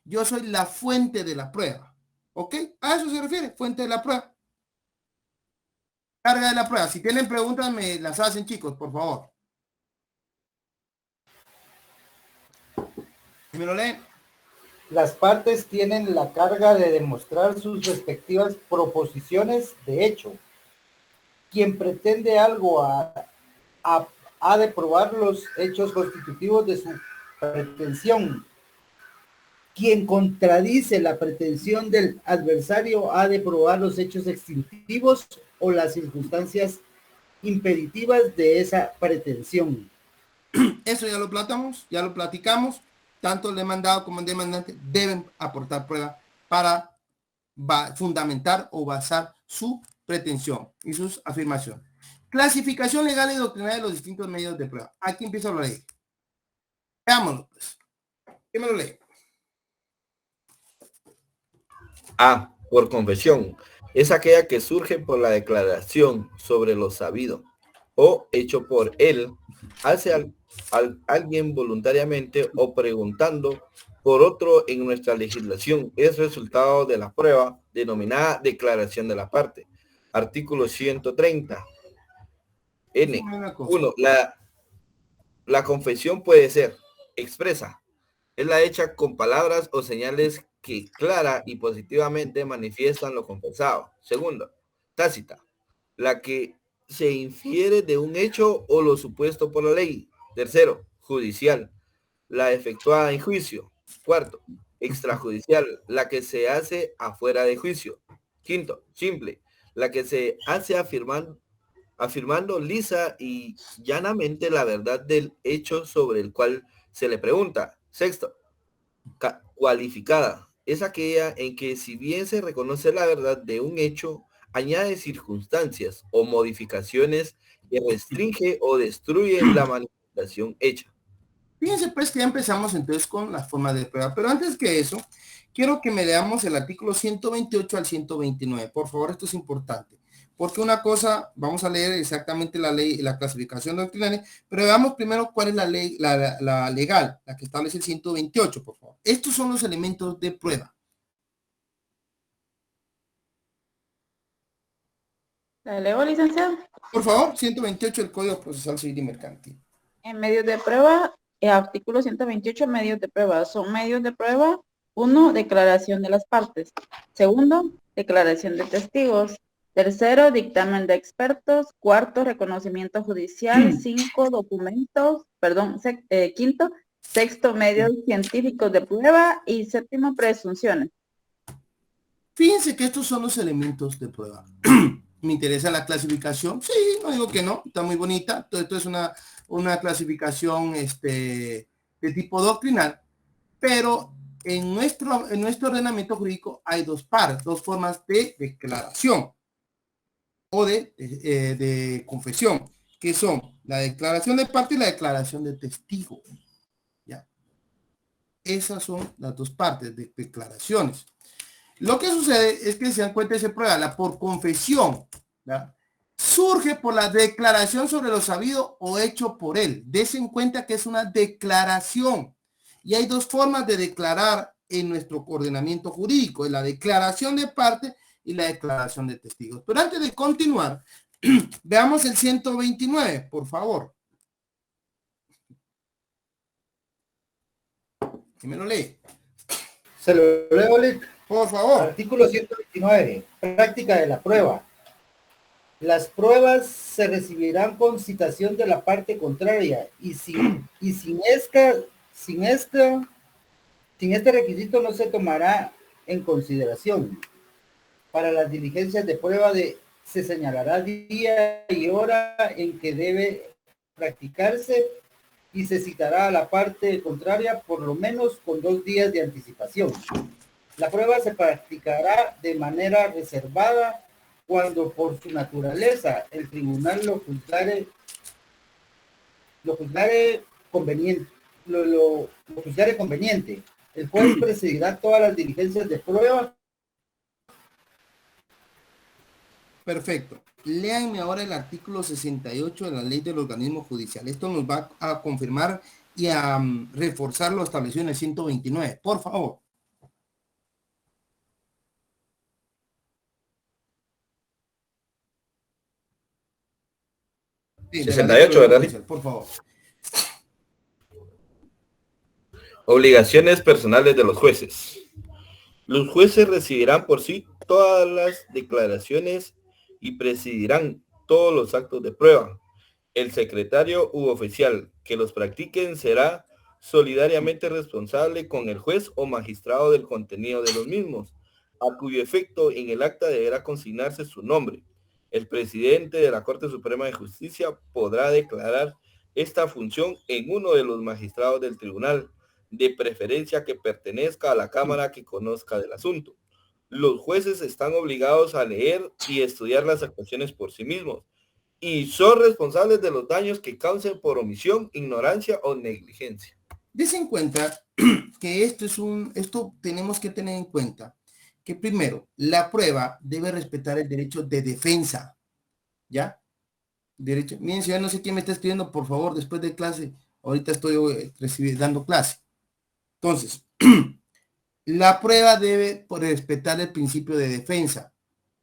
Yo soy la fuente de la prueba. ¿Ok? A eso se refiere, fuente de la prueba. Carga de la prueba. Si tienen preguntas, me las hacen, chicos, por favor. ¿Me lo leen? Las partes tienen la carga de demostrar sus respectivas proposiciones de hecho. Quien pretende algo ha de probar los hechos constitutivos de su pretensión. Quien contradice la pretensión del adversario ha de probar los hechos extintivos o las circunstancias impeditivas de esa pretensión. Eso ya lo platicamos. Tanto el demandado como el demandante deben aportar prueba para fundamentar o basar su pretensión y sus afirmaciones. Clasificación legal y doctrinaria de los distintos medios de prueba. Aquí empieza la ley. Veámoslo, pues. ¿Quién me lo lee? A. Por confesión. Es aquella que surge por la declaración sobre lo sabido o hecho por él hacia alguien voluntariamente o preguntando por otro en nuestra legislación. Es resultado de la prueba denominada declaración de la parte. Artículo 130. N. 1. La confesión puede ser expresa. Es la hecha con palabras o señales que clara y positivamente manifiestan lo confesado. Segundo, tácita. La que se infiere de un hecho o lo supuesto por la ley. Tercero, judicial. La efectuada en juicio. Cuarto, extrajudicial. La que se hace afuera de juicio. Quinto, simple. La que se hace afirmando lisa y llanamente la verdad del hecho sobre el cual se le pregunta. Sexto, cualificada. Es aquella en que si bien se reconoce la verdad de un hecho, añade circunstancias o modificaciones que restringe o destruye la manifestación hecha. Fíjense pues que ya empezamos entonces con las formas de prueba, pero antes que eso, quiero que me leamos el artículo 128 al 129. Por favor, esto es importante. Porque una cosa, vamos a leer exactamente la ley, la clasificación doctrinaria, pero veamos primero cuál es la ley, la legal, la que establece el 128, por favor. Estos son los elementos de prueba. ¿La leo, licenciado? Por favor, 128 del Código Procesal Civil y Mercantil. En medios de prueba, artículo 128, medios de prueba. Son medios de prueba. 1, declaración de las partes. Segundo, declaración de testigos. Tercero, dictamen de expertos. Cuarto, reconocimiento judicial. 5, documentos. Quinto, sexto, medios científicos de prueba. Y séptimo, presunciones. Fíjense que estos son los elementos de prueba. ¿Me interesa la clasificación? Sí, no digo que no, está muy bonita. Todo esto es una clasificación de tipo doctrinal, pero en nuestro ordenamiento jurídico hay dos formas de declaración o de confesión, que son la declaración de parte y la declaración de testigo. ¿Ya? Esas son las dos partes de declaraciones. Lo que sucede es que se dan cuenta de esa prueba, la por confesión, ¿verdad? surge por la declaración sobre lo sabido o hecho por él. Dese en cuenta que es una declaración. Y hay dos formas de declarar en nuestro ordenamiento jurídico, es la declaración de parte y la declaración de testigos. Pero antes de continuar, veamos el 129, por favor. ¿Quién me lo lee? Se lo leo, Lick. Por favor. Artículo 129. Práctica de la prueba. Las pruebas se recibirán con citación de la parte contraria y sin este requisito no se tomará en consideración. Para las diligencias de prueba se señalará día y hora en que debe practicarse y se citará a la parte contraria por lo menos con 2 días de anticipación. La prueba se practicará de manera reservada cuando por su naturaleza el tribunal lo juzgare conveniente. El juez presidirá todas las diligencias de prueba. Perfecto. Léanme ahora el artículo 68 de la Ley del Organismo Judicial. Esto nos va a confirmar y a reforzar lo establecido en el 129. Por favor. Sí, 68, ¿verdad? Por favor. Obligaciones personales de los jueces. Los jueces recibirán por sí todas las declaraciones y presidirán todos los actos de prueba. El secretario u oficial que los practiquen será solidariamente responsable con el juez o magistrado del contenido de los mismos, a cuyo efecto en el acta deberá consignarse su nombre. El presidente de la Corte Suprema de Justicia podrá declarar esta función en uno de los magistrados del tribunal, de preferencia que pertenezca a la Cámara que conozca del asunto. Los jueces están obligados a leer y estudiar las actuaciones por sí mismos y son responsables de los daños que causen por omisión, ignorancia o negligencia. Desen cuenta que esto tenemos que tener en cuenta que primero, la prueba debe respetar el derecho de defensa, ¿ya? Derecho. Miren, si yo no sé quién me está escribiendo, por favor, después de clase, ahorita estoy dando clase. Entonces, la prueba debe respetar el principio de defensa.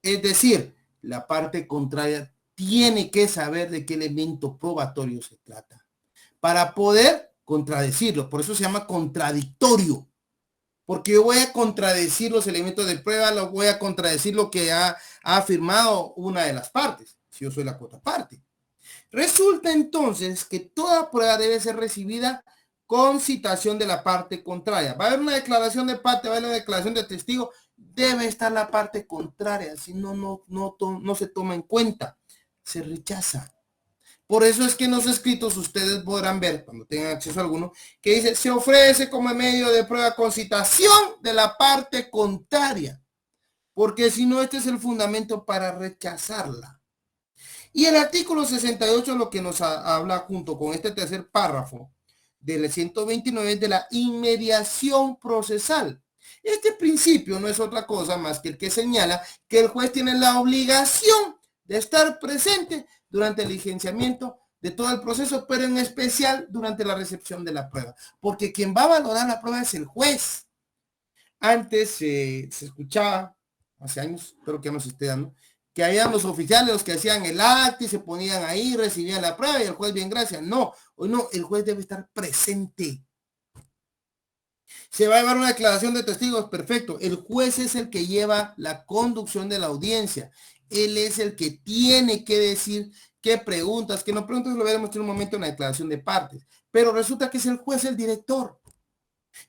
Es decir, la parte contraria tiene que saber de qué elemento probatorio se trata para poder contradecirlo. Por eso se llama contradictorio. Porque yo voy a contradecir los elementos de prueba, lo voy a contradecir lo que ha afirmado una de las partes, si yo soy la contraparte. Resulta entonces que toda prueba debe ser recibida con citación de la parte contraria. Va a haber una declaración de parte, va a haber una declaración de testigo, debe estar la parte contraria, si no se toma en cuenta, se rechaza. Por eso es que en los escritos ustedes podrán ver, cuando tengan acceso a alguno, que dice, se ofrece como medio de prueba con citación de la parte contraria. Porque si no, este es el fundamento para rechazarla. Y el artículo 68 lo que nos habla junto con este tercer párrafo del 129 de la inmediación procesal. Este principio no es otra cosa más que el que señala que el juez tiene la obligación de estar presente durante el diligenciamiento de todo el proceso, pero en especial durante la recepción de la prueba, porque quien va a valorar la prueba es el juez. Antes se escuchaba, hace años, espero que nos esté dando, que habían los oficiales los que hacían el acta y se ponían ahí, recibían la prueba y el juez bien gracias. No, hoy no, el juez debe estar presente. Se va a llevar una declaración de testigos, perfecto. El juez es el que lleva la conducción de la audiencia. Él es el que tiene que decir qué preguntas, que no preguntas, lo veremos en un momento en la declaración de partes. Pero resulta que es el juez el director.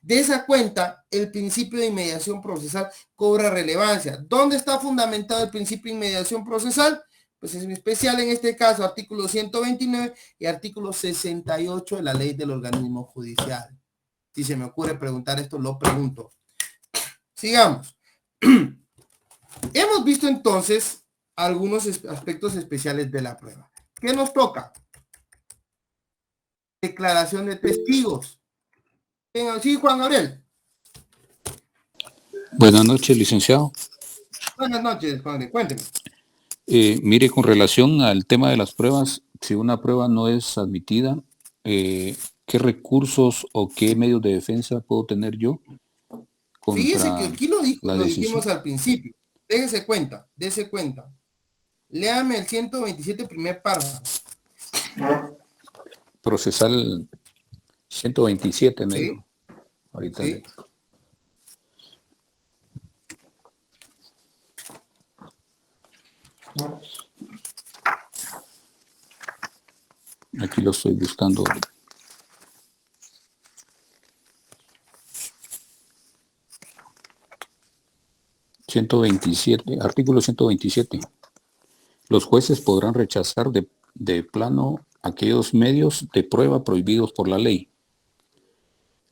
De esa cuenta, el principio de inmediación procesal cobra relevancia. ¿Dónde está fundamentado el principio de inmediación procesal? Pues es en especial en este caso, artículo 129 y artículo 68 de la Ley del Organismo Judicial. Si se me ocurre preguntar esto, lo pregunto. Sigamos. Hemos visto entonces algunos aspectos especiales de la prueba. ¿Qué nos toca? Declaración de testigos. Sí, Juan Gabriel. Buenas noches, licenciado. Buenas noches, Juan Gabriel. Cuénteme. Mire, con relación al tema de las pruebas, si una prueba no es admitida, ¿qué recursos o qué medios de defensa puedo tener yo Fíjese contra que aquí la lo decisión? dijimos al principio. Déjese cuenta, dése cuenta. Léame el 127 primer párrafo. Procesal 127, me Sí, dijo. Ahorita sí. Aquí lo estoy buscando. Artículo 127. Los jueces podrán rechazar de plano aquellos medios de prueba prohibidos por la ley,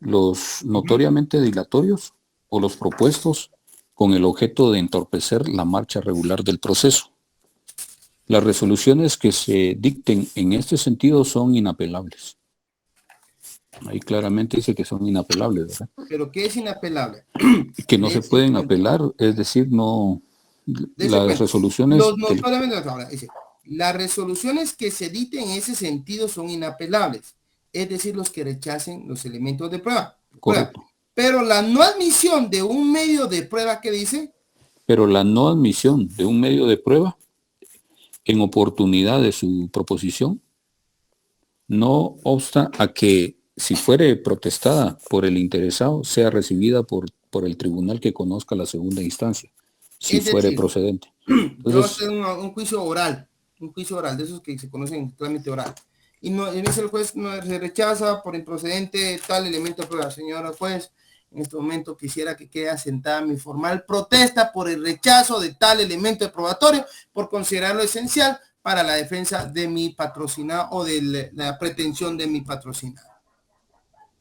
los notoriamente dilatorios o los propuestos con el objeto de entorpecer la marcha regular del proceso. Las resoluciones que se dicten en este sentido son inapelables. Ahí claramente dice que son inapelables, ¿verdad? ¿Pero qué es inapelable? Que no se pueden apelar, es decir, no... Las resoluciones... Las resoluciones que se dicten en ese sentido son inapelables, es decir, los que rechacen los elementos de prueba. Correcto. Pero la no admisión de un medio de prueba, ¿qué dice? Pero la no admisión de un medio de prueba en oportunidad de su proposición no obsta a que, si fuere protestada por el interesado, sea recibida por el tribunal que conozca la segunda instancia, si fuere procedente. Entonces, un juicio oral, de esos que se conocen en trámite oral. Y no, en ese el juez no se rechaza por improcedente tal elemento de prueba. Señora juez, en este momento quisiera que quede asentada mi formal protesta por el rechazo de tal elemento de probatorio por considerarlo esencial para la defensa de mi patrocinado o de la pretensión de mi patrocinado.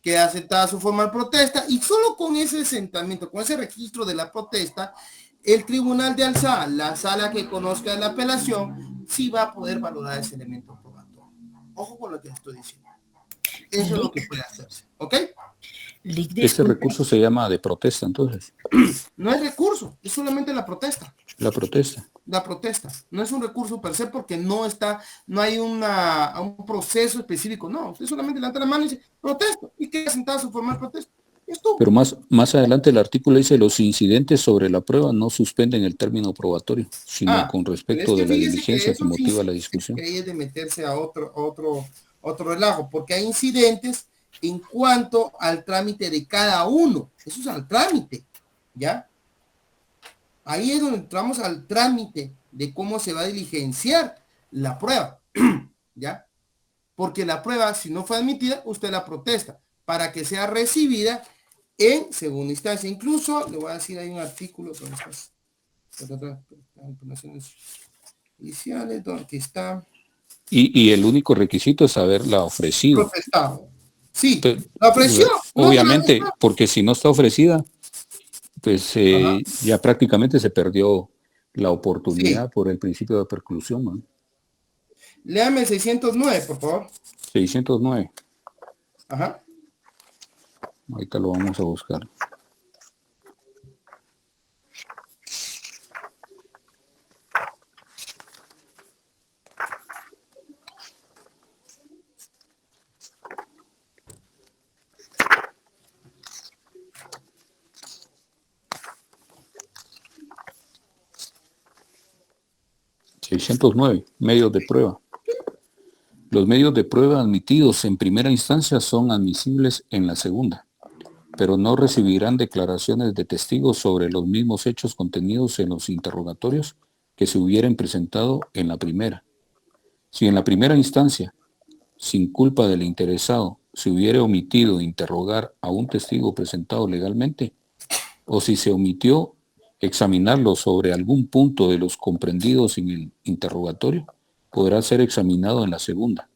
Queda asentada su formal protesta y solo con ese asentamiento, con ese registro de la protesta, el tribunal de alzada, la sala que conozca la apelación, sí va a poder valorar ese elemento probatorio. Ojo con lo que estoy diciendo. Eso es lo que puede hacerse, ¿ok? Ese recurso se llama de protesta, entonces. No es recurso, es solamente la protesta. La protesta. La protesta. No es un recurso per se porque no hay un proceso específico. No, usted solamente levanta la mano y dice, protesto. Y queda sentada su formal protesta. Pero más adelante el artículo dice, los incidentes sobre la prueba no suspenden el término probatorio, sino con respecto de la diligencia que motiva la discusión. Que ahí es de meterse a otro relajo, porque hay incidentes en cuanto al trámite de cada uno. Eso es al trámite, ¿ya? Ahí es donde entramos al trámite de cómo se va a diligenciar la prueba, ¿ya? Porque la prueba, si no fue admitida, usted la protesta para que sea recibida en segunda instancia. Incluso, le voy a decir, hay un artículo, iniciales, donde está. Y el único requisito es haberla ofrecido. Protestado. Sí, la ofreció. Obviamente, porque si no está ofrecida, pues ya prácticamente se perdió la oportunidad por el principio de preclusión, ¿no? Léame el 609, por favor. 609. Ajá. Ahorita lo vamos a buscar. Medios de prueba. Los medios de prueba admitidos en primera instancia son admisibles en la segunda, pero no recibirán declaraciones de testigos sobre los mismos hechos contenidos en los interrogatorios que se hubieran presentado en la primera. Si en la primera instancia, sin culpa del interesado, se hubiera omitido interrogar a un testigo presentado legalmente, o si se omitió examinarlo sobre algún punto de los comprendidos en el interrogatorio, podrá ser examinado en la segunda.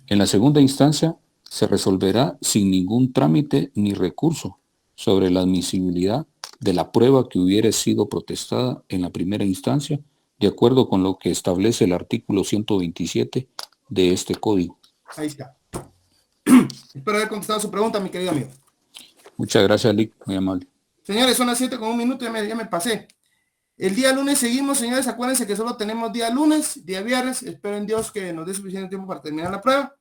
En la segunda instancia, se resolverá sin ningún trámite ni recurso sobre la admisibilidad de la prueba que hubiera sido protestada en la primera instancia, de acuerdo con lo que establece el artículo 127 de este código. Ahí está. Espero haber contestado su pregunta, mi querido amigo. Muchas gracias, Lick, muy amable. Señores, son las 7 con un minuto, ya me pasé. El día lunes seguimos, señores. Acuérdense que solo tenemos día lunes, día viernes. Espero en Dios que nos dé suficiente tiempo para terminar la prueba.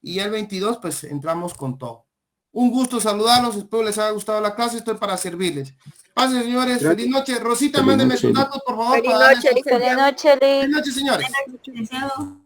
Y el 22, pues entramos con todo. Un gusto saludarlos. Espero les haya gustado la clase. Estoy para servirles. Pasen, señores. Gracias. Feliz noche. Rosita, Feliz mándeme noche. sus datos, por favor. Feliz para darles noche, a usted. feliz noche, Liz. Feliz noche, señores. Deseado.